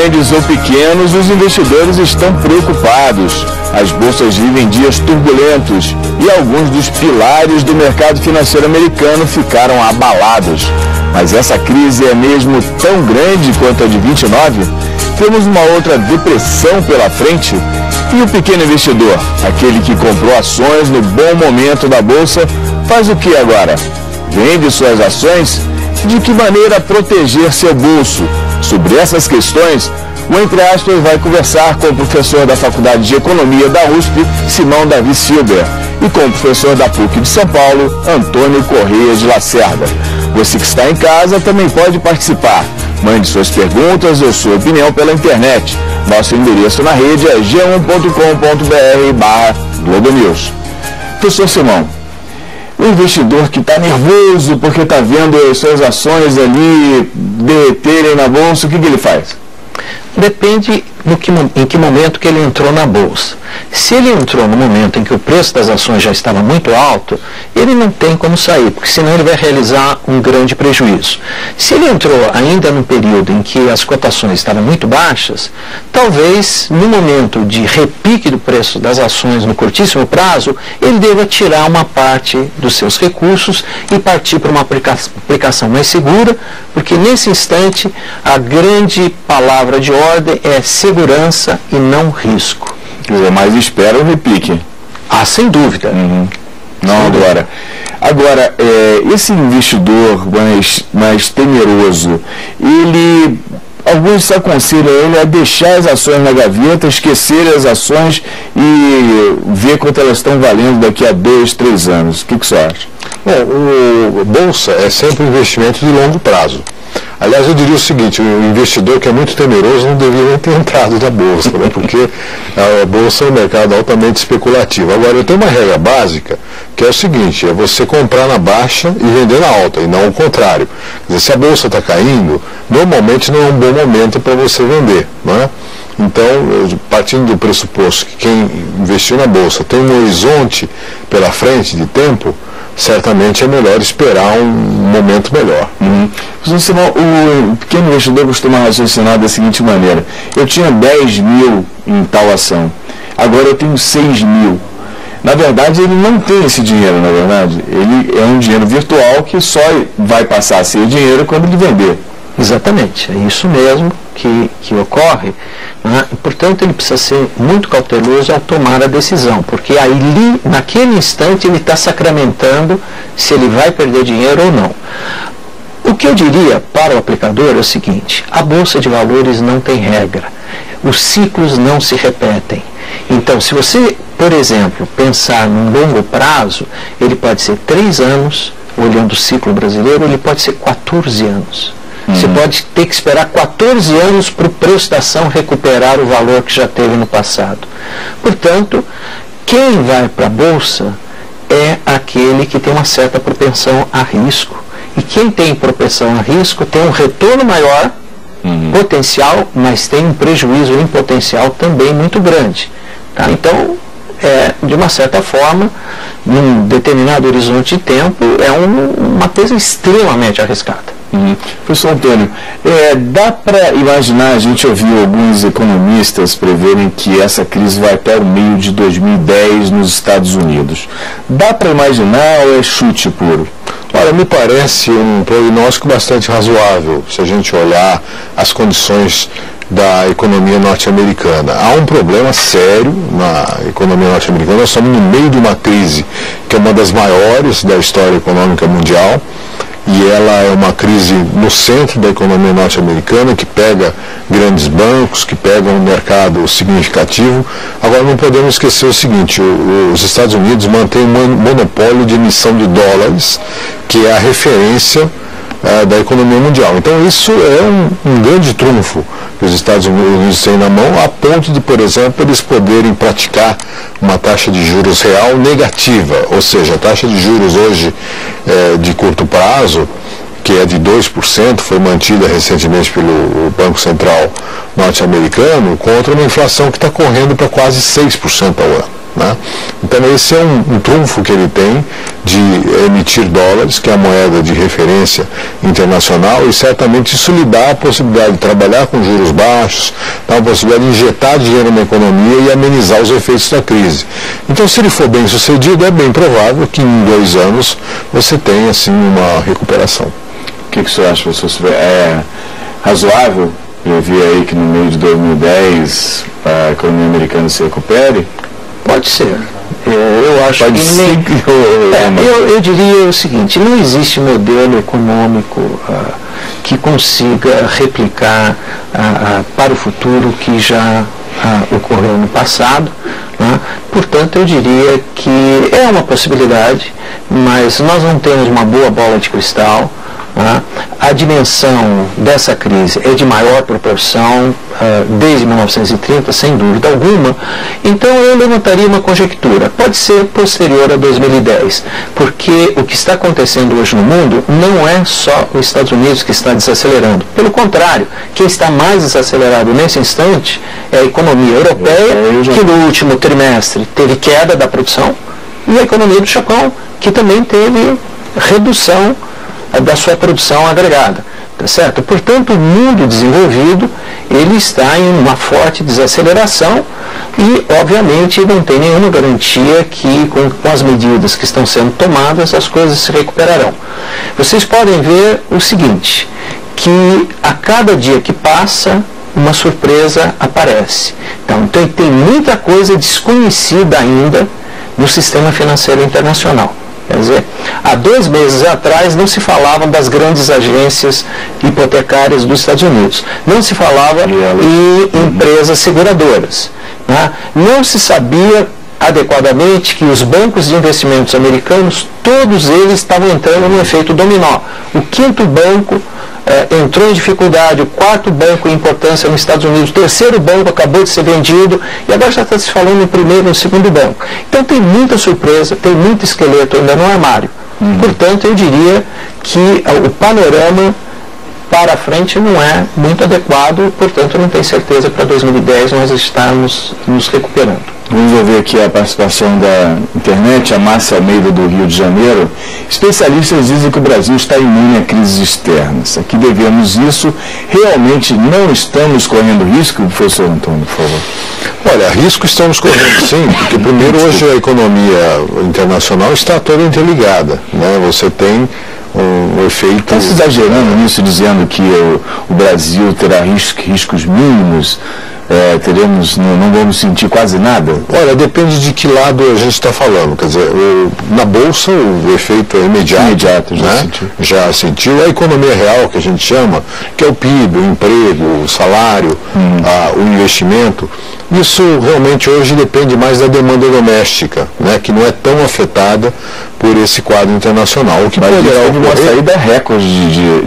grandes ou pequenos, os investidores estão preocupados. As bolsas vivem dias turbulentos e alguns dos pilares do mercado financeiro americano ficaram abalados. Mas essa crise é mesmo tão grande quanto a de 29? Temos uma outra depressão pela frente? E o pequeno investidor, aquele que comprou ações no bom momento da bolsa, faz o que agora? Vende suas ações? De que maneira proteger seu bolso? Sobre essas questões, o Entre Aspas vai conversar com o professor da Faculdade de Economia da USP, Simão Davi Silber, e com o professor da PUC de São Paulo, Antônio Correia de Lacerda. Você que está em casa também pode participar. Mande suas perguntas ou sua opinião pela internet. Nosso endereço na rede é g1.com.br/globonews. Professor Simão, o investidor que está nervoso porque está vendo as suas ações ali derreterem na bolsa, o que ele faz? Depende em que momento que ele entrou na bolsa. Se ele entrou no momento em que o preço das ações já estava muito alto, ele não tem como sair, porque senão ele vai realizar um grande prejuízo. Se ele entrou ainda no período em que as cotações estavam muito baixas, talvez no momento de repique do preço das ações no curtíssimo prazo, ele deva tirar uma parte dos seus recursos e partir para uma aplicação mais segura, porque nesse instante a grande palavra de ordem é segurança e não risco. Mas espera o repique. Ah, sem dúvida. Não agora. Agora, esse investidor mais temeroso, alguns aconselham ele a deixar as ações na gaveta, esquecer as ações e ver quanto elas estão valendo daqui a 2, 3 anos. O que você acha? Bom, bolsa é sempre um investimento de longo prazo. Aliás, eu diria o seguinte, o investidor que é muito temeroso não deveria ter entrado na bolsa, né? Porque a bolsa é um mercado altamente especulativo. Agora, eu tenho uma regra básica, que é o seguinte, é você comprar na baixa e vender na alta, e não o contrário. Quer dizer, se a bolsa está caindo, normalmente não é um bom momento para você vender, não é? Então, partindo do pressuposto que quem investiu na bolsa tem um horizonte pela frente de tempo, certamente é melhor esperar um momento melhor. O pequeno investidor costuma raciocinar da seguinte maneira: eu tinha 10 mil em tal ação, agora eu tenho 6 mil. Na verdade, ele não tem esse dinheiro, na verdade. Ele é um dinheiro virtual que só vai passar a ser dinheiro quando ele vender. Exatamente, é isso mesmo que ocorre, né? E, portanto, ele precisa ser muito cauteloso ao tomar a decisão, porque aí, naquele instante, ele está sacramentando se ele vai perder dinheiro ou não. O que eu diria para o aplicador é o seguinte: a Bolsa de Valores não tem regra, os ciclos não se repetem. Então, se você, por exemplo, pensar num longo prazo, ele pode ser 3 anos, olhando o ciclo brasileiro, ele pode ser 14 anos. Você pode ter que esperar 14 anos para o preço da ação recuperar o valor que já teve no passado. Portanto, quem vai para a Bolsa é aquele que tem uma certa propensão a risco. E quem tem propensão a risco tem um retorno maior, potencial, mas tem um prejuízo em potencial também muito grande. Tá? Então, de uma certa forma, num determinado horizonte de tempo, é uma coisa extremamente arriscada. Professor Antônio, dá para imaginar, a gente ouviu alguns economistas preverem que essa crise vai até o meio de 2010 nos Estados Unidos. Dá para imaginar ou é chute puro? Olha, me parece um prognóstico bastante razoável, se a gente olhar as condições da economia norte-americana. Há um problema sério na economia norte-americana. Nós estamos no meio de uma crise que é uma das maiores da história econômica mundial, e ela é uma crise no centro da economia norte-americana, que pega grandes bancos, que pega um mercado significativo. Agora, não podemos esquecer o seguinte: os Estados Unidos mantêm um monopólio de emissão de dólares, que é a referência da economia mundial. Então, isso é um grande trunfo que os Estados Unidos têm na mão, a ponto de, por exemplo, eles poderem praticar uma taxa de juros real negativa, ou seja, a taxa de juros hoje de curto prazo, que é de 2%, foi mantida recentemente pelo Banco Central norte-americano, contra uma inflação que está correndo para quase 6% ao ano. né? Então esse é um trunfo que ele tem de emitir dólares, que é a moeda de referência internacional, e certamente isso lhe dá a possibilidade de trabalhar com juros baixos, dá a possibilidade de injetar dinheiro na economia e amenizar os efeitos da crise. Então, se ele for bem sucedido, é bem provável que em 2 anos você tenha assim uma recuperação. O que o senhor acha, professor? É razoável prever aí que no meio de 2010 a economia americana se recupere? Pode ser. Eu acho que eu diria o seguinte: não existe modelo econômico que consiga replicar para o futuro o que já ocorreu no passado, né? Portanto, eu diria que é uma possibilidade, mas nós não temos uma boa bola de cristal. A dimensão dessa crise é de maior proporção desde 1930, sem dúvida alguma. Então eu levantaria uma conjectura, pode ser posterior a 2010, porque o que está acontecendo hoje no mundo não é só os Estados Unidos que está desacelerando. Pelo contrário, quem está mais desacelerado nesse instante é a economia europeia, que no último trimestre teve queda da produção, e a economia do Japão, que também teve redução da sua produção agregada, tá certo? Portanto, o mundo desenvolvido, ele está em uma forte desaceleração e, obviamente, não tem nenhuma garantia que, com as medidas que estão sendo tomadas, as coisas se recuperarão. Vocês podem ver o seguinte, que a cada dia que passa, uma surpresa aparece. Então, tem muita coisa desconhecida ainda no sistema financeiro internacional. Quer dizer, há 2 meses atrás não se falavam das grandes agências hipotecárias dos Estados Unidos, não se falava em empresas seguradoras, né? Não se sabia adequadamente que os bancos de investimentos americanos, todos eles estavam entrando no efeito dominó. O 5º banco entrou em dificuldade, o 4º banco em importância nos Estados Unidos, o 3º banco acabou de ser vendido e agora já está se falando em 1º e no 2º banco. Então tem muita surpresa, tem muito esqueleto ainda no armário. Portanto, eu diria que o panorama para frente não é muito adequado, portanto eu não tenho certeza para 2010 nós estarmos nos recuperando. Vamos ver aqui a participação da internet, a Márcia Almeida do Rio de Janeiro. Especialistas dizem que o Brasil está imune a crises externas. Aqui devemos isso. Realmente não estamos correndo risco, professor Antônio, por favor? Olha, risco estamos correndo sim, porque primeiro hoje a economia internacional está toda interligada, né? Você tem um efeito... Está se exagerando nisso, dizendo que o Brasil terá riscos mínimos, não vamos sentir quase nada? Olha, depende de que lado a gente está falando. Quer dizer, na Bolsa o efeito é imediato, né? Já sentiu. A economia real, que a gente chama, que é o PIB, o emprego, o salário, o investimento, isso realmente hoje depende mais da demanda doméstica, né? Que não é tão afetada por esse quadro internacional. O que poderá ocorrer... uma saída recorde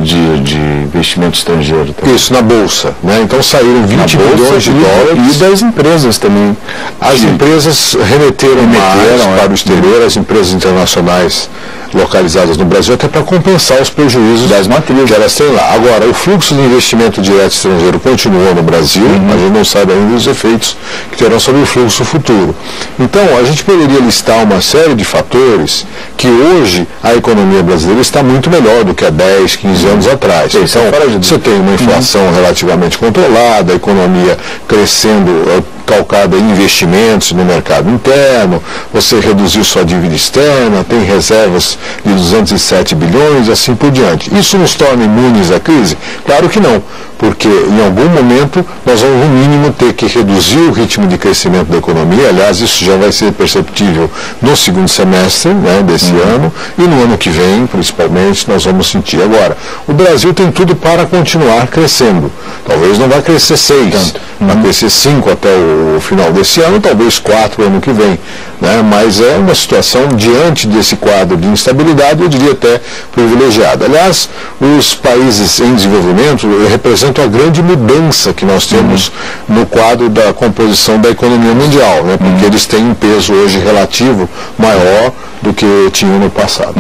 de investimento estrangeiro. Também. Isso, na Bolsa, né? Então saíram 20 bilhões de dólares. E das empresas também. As empresas remeteram mais para o exterior, as empresas internacionais localizadas no Brasil, até para compensar os prejuízos das matrizes que elas têm lá. Agora, o fluxo de investimento direto estrangeiro continua no Brasil, a gente não sabe ainda os efeitos que terão sobre o fluxo futuro. Então, a gente poderia listar uma série de fatores que hoje a economia brasileira está muito melhor do que há 10, 15 anos atrás. Então, você tem uma inflação relativamente controlada, a economia crescendo calcada em investimentos no mercado interno, você reduziu sua dívida externa, tem reservas de 207 bilhões e assim por diante. Isso nos torna imunes à crise? Claro que não, porque em algum momento nós vamos no mínimo ter que reduzir o ritmo de crescimento da economia. Aliás, isso já vai ser perceptível no 2º semestre, né, desse ano, e no ano que vem, principalmente, nós vamos sentir. Agora, o Brasil tem tudo para continuar crescendo. Talvez não vai crescer 6, vai crescer 5 até o final desse ano, talvez 4 ano que vem, né? Mas é uma situação, diante desse quadro de instabilidade, eu diria até privilegiada. Aliás, os países em desenvolvimento representam a grande mudança que nós temos no quadro da composição da economia mundial, né? Porque eles têm um peso hoje relativo maior do que tinham no passado.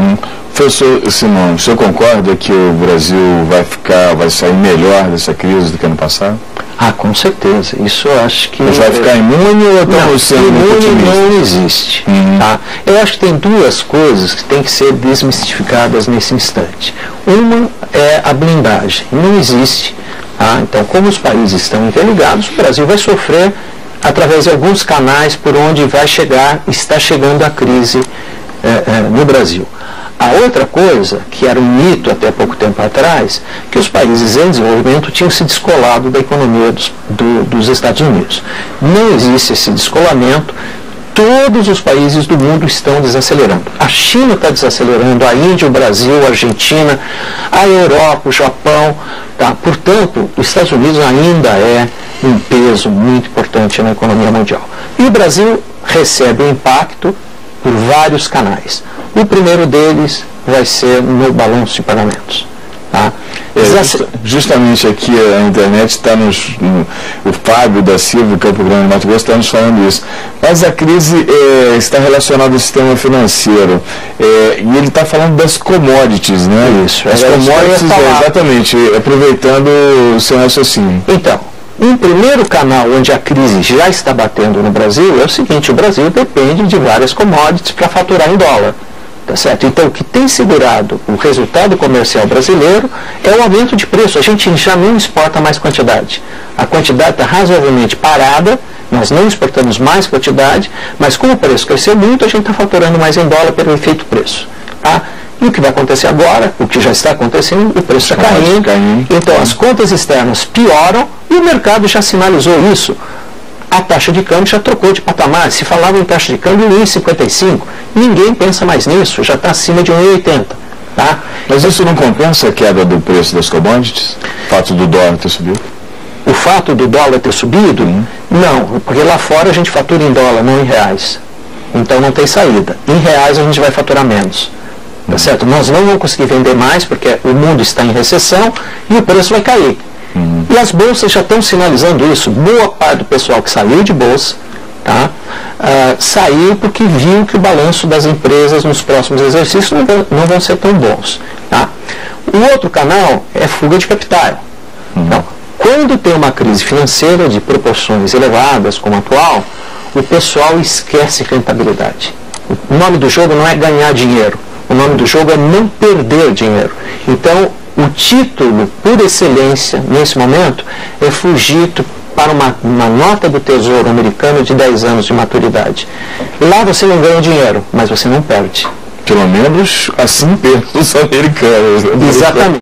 Professor Simão, o senhor concorda que o Brasil vai sair melhor dessa crise do que ano passado? Ah, com certeza. Isso eu acho que... Vai ficar imune ou estamos sendo muito imune não existe. Tá? Eu acho que tem duas coisas que têm que ser desmistificadas nesse instante. Uma é a blindagem. Não existe. Tá? Então, como os países estão interligados, o Brasil vai sofrer através de alguns canais por onde está chegando a crise no Brasil. A outra coisa, que era um mito até pouco tempo atrás, que os países em desenvolvimento tinham se descolado da economia dos Estados Unidos. Não existe esse descolamento, todos os países do mundo estão desacelerando. A China está desacelerando, a Índia, o Brasil, a Argentina, a Europa, o Japão. Tá? Portanto, os Estados Unidos ainda é um peso muito importante na economia mundial. E o Brasil recebe o impacto por vários canais. O primeiro deles vai ser no balanço de pagamentos. Tá? Justamente aqui a internet está o Fábio da Silva, Campo Grande, Mato Grosso, está nos falando isso. Mas a crise está relacionada ao sistema financeiro. E ele está falando das commodities, né? Isso. As commodities, exatamente, aproveitando o seu raciocínio. Então, um primeiro canal onde a crise já está batendo no Brasil é o seguinte: o Brasil depende de várias commodities para faturar em dólar. Tá certo? Então, o que tem segurado o resultado comercial brasileiro é o aumento de preço. A gente já não exporta mais quantidade. A quantidade está razoavelmente parada, nós não exportamos mais quantidade, mas como o preço cresceu muito, a gente está faturando mais em dólar pelo efeito preço. Tá? E o que vai acontecer agora, o que já está acontecendo, o preço está caindo. Então, as contas externas pioram e o mercado já sinalizou isso. A taxa de câmbio já trocou de patamar. Se falava em taxa de câmbio em 1,55, ninguém pensa mais nisso, já está acima de 1,80. Tá? Mas isso não compensa a queda do preço das commodities? O fato do dólar ter subido? O fato do dólar ter subido? Não, porque lá fora a gente fatura em dólar, não em reais. Então não tem saída. Em reais a gente vai faturar menos. Tá certo? Nós não vamos conseguir vender mais porque o mundo está em recessão e o preço vai cair. E as bolsas já estão sinalizando isso. Boa parte do pessoal que saiu de bolsa, tá, saiu porque viu que o balanço das empresas nos próximos exercícios não vão ser tão bons. Tá? O outro canal é fuga de capital. Então, quando tem uma crise financeira de proporções elevadas, como a atual, o pessoal esquece rentabilidade. O nome do jogo não é ganhar dinheiro. O nome do jogo é não perder dinheiro. Então, o título, por excelência, nesse momento, é fugir para uma nota do Tesouro americano de 10 anos de maturidade. Lá você não ganha dinheiro, mas você não perde. Pelo menos assim pensam os americanos. Exatamente.